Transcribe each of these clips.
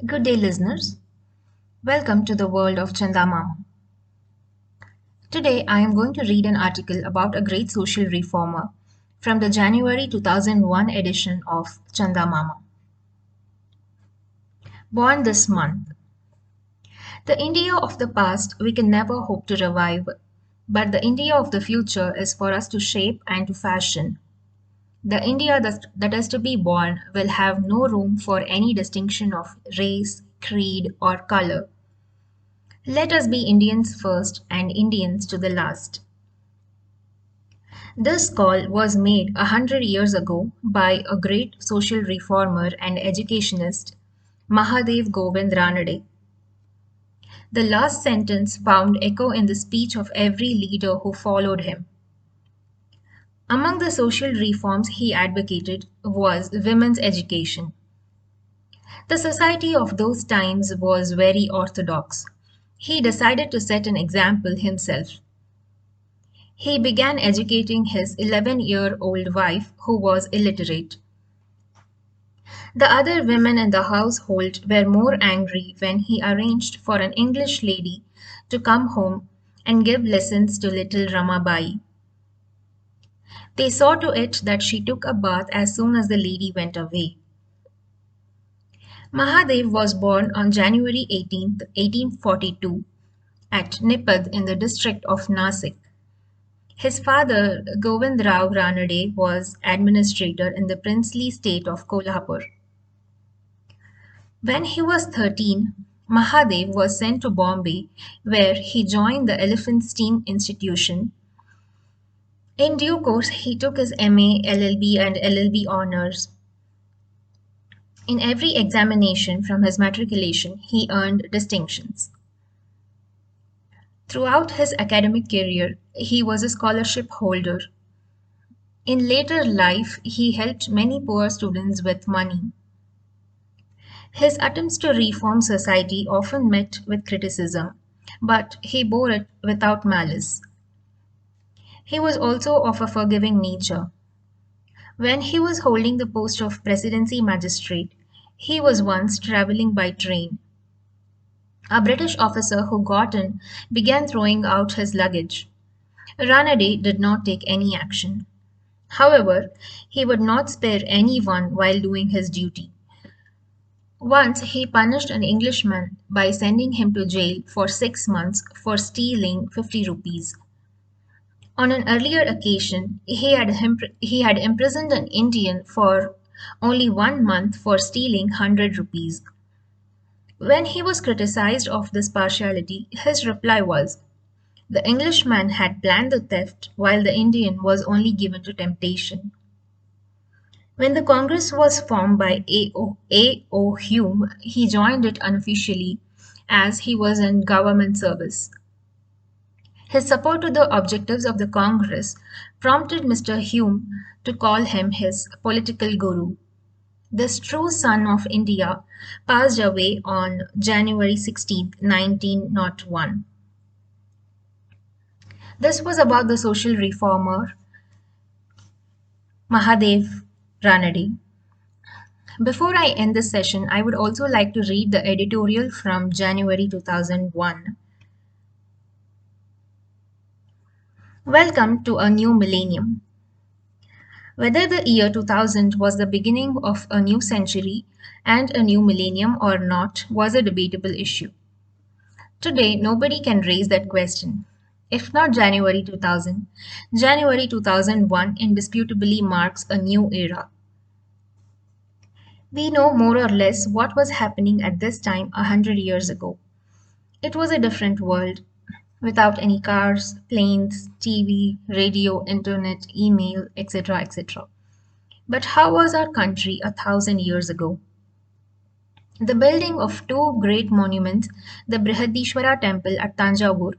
Good day, listeners. Welcome to the world of Chandamama. Today, I am going to read an article about a great social reformer from the January 2001 edition of Chandamama. Born this month. The India of the past we can never hope to revive, but the India of the future is for us to shape and to fashion. The India that is to be born will have no room for any distinction of race, creed, or color. Let us be Indians first and Indians to the last. This call was made 100 years ago by a great social reformer and educationist, Mahadeo Govind Ranade. The last sentence found echo in the speech of every leader who followed him. Among the social reforms he advocated was women's education. The society of those times was very orthodox. He decided to set an example himself. He began educating his 11-year-old wife, who was illiterate. The other women in the household were more angry when he arranged for an English lady to come home and give lessons to little Ramabai. They saw to it that she took a bath as soon as the lady went away. Mahadev was born on January 18, 1842, at Nipad in the district of Nasik. His father, Govind Rao Ranade, was administrator in the princely state of Kolhapur. When he was 13, Mahadev was sent to Bombay, where he joined the Elephant Steam Institution. In due course, he took his MA, LLB, and LLB honors. In every examination from his matriculation, he earned distinctions. Throughout his academic career, he was a scholarship holder. In later life, he helped many poor students with money. His attempts to reform society often met with criticism, but he bore it without malice. He was also of a forgiving nature. When he was holding the post of presidency magistrate, he was once traveling by train. A British officer who got in began throwing out his luggage. Ranade did not take any action. However, he would not spare anyone while doing his duty. Once he punished an Englishman by sending him to jail for 6 months for stealing 50 rupees. On an earlier occasion, he had imprisoned an Indian for only 1 month for stealing 100 rupees. When he was criticized of this partiality, his reply was, the Englishman had planned the theft while the Indian was only given to temptation. When the Congress was formed by A.O. Hume, he joined it unofficially as he was in government service. His support to the objectives of the Congress prompted Mr. Hume to call him his political guru. This true son of India passed away on January 16, 1901. This was about the social reformer Mahadeo Ranade. Before I end this session, I would also like to read the editorial from January 2001. Welcome to a new millennium. Whether the year 2000 was the beginning of a new century and a new millennium or not was a debatable issue. Today, nobody can raise that question. If not January 2000, January 2001 indisputably marks a new era. We know more or less what was happening at this time 100 years ago. It was a different world, without any cars, planes, TV, radio, internet, email, etc., etc. But how was our country 1,000 years ago? The building of two great monuments, the Brihadishwara temple at Tanjavur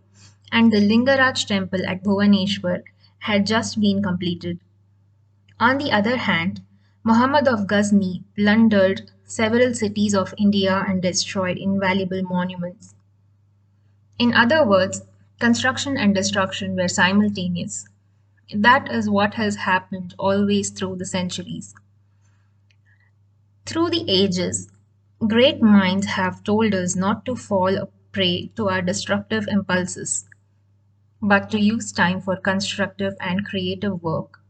and the Lingaraj temple at Bhuvaneshwar, had just been completed. On the other hand, Muhammad of Ghazni plundered several cities of India and destroyed invaluable monuments. In other words, construction and destruction were simultaneous. That is what has happened always through the centuries. Through the ages, Great minds have told us not to fall a prey to our destructive impulses, but to use time for constructive and creative work.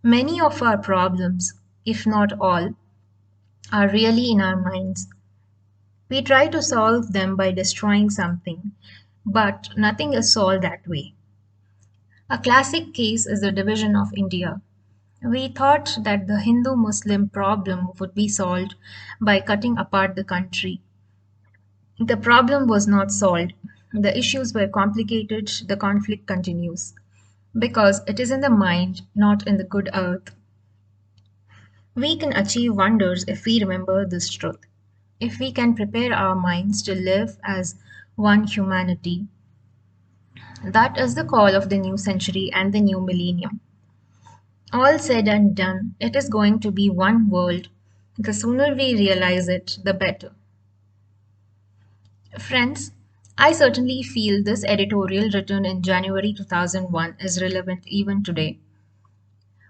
Many of our problems, if not all, are really in our minds. We try to solve them by destroying something, but nothing is solved that way. A classic case is the division of India. We thought that the Hindu Muslim problem would be solved by cutting apart the country. The problem was not solved. The issues were complicated, the conflict continues. Because it is in the mind, not in the good earth. We can achieve wonders if we remember this truth. If we can prepare our minds to live as one humanity. That is the call of the new century and the new millennium. All said and done, it is going to be one world. The sooner we realize it, the better. Friends, I certainly feel this editorial written in January 2001 is relevant even today.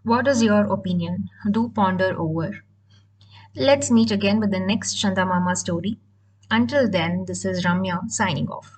What is your opinion? Do ponder over. Let's meet again with the next Chandamama story. Until then, this is Ramya signing off.